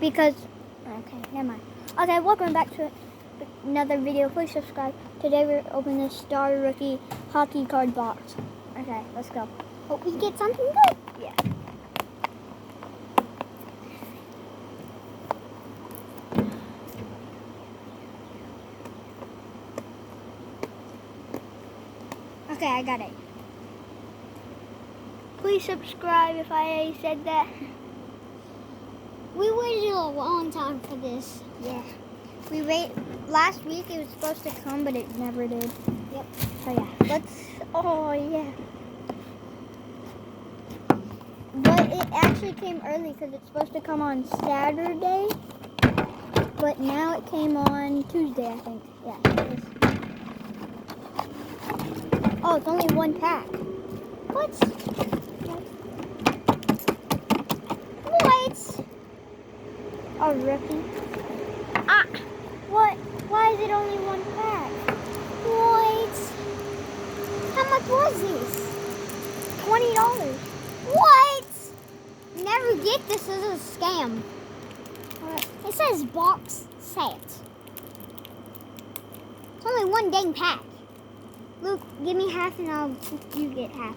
Because, okay, never mind. Okay, welcome back to another video. Please subscribe. Today we're opening this Star Rookie hockey card box. Okay, let's go. Hope we get something good. Yeah. Okay, I got it. Please subscribe if I said that. We waited a long time for this. Yeah. We wait. Last week it was supposed to come, but it never did. Yep. So yeah, let's. Oh yeah. But it actually came early because it's supposed to come on Saturday. But now it came on Tuesday, I think. Yeah. It is. Oh, it's only one pack. What? A rookie. Ah! What? Why is it only one pack? What? How much was this? $20. What? Never get this as a scam. What? It says box set. It's only one dang pack. Luke, give me half and you get half.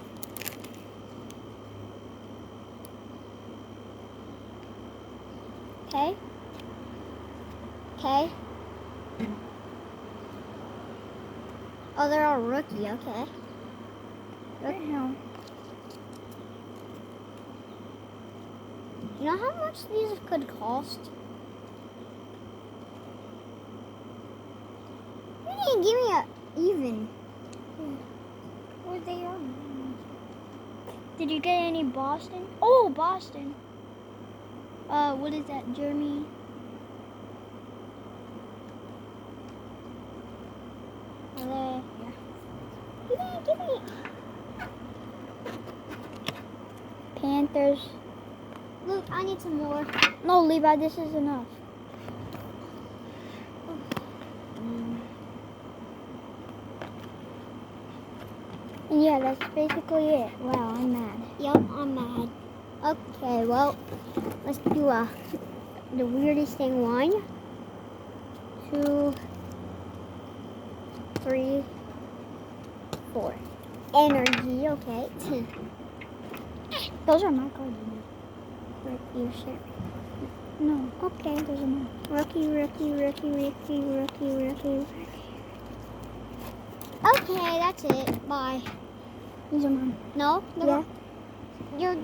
Okay. Okay. Oh, they're all rookie. Okay. What the hell? You know how much these could cost? You didn't give me a even. Where they are? Did you get any Boston? Oh, Boston. What is that, Jeremy? Are they? Yeah. You didn't give me. Panthers. Luke, I need some more. No, Levi, this is enough. And yeah, that's basically it. Wow, I'm mad. Yep, I'm mad. Okay, well, let's do the weirdest thing. 1, 2, 3, 4. Energy, okay. Those are my cards. Right, you share. No. Okay, those are mine. Rookie. Okay, that's it. Bye. These are mine. No? Yeah. You're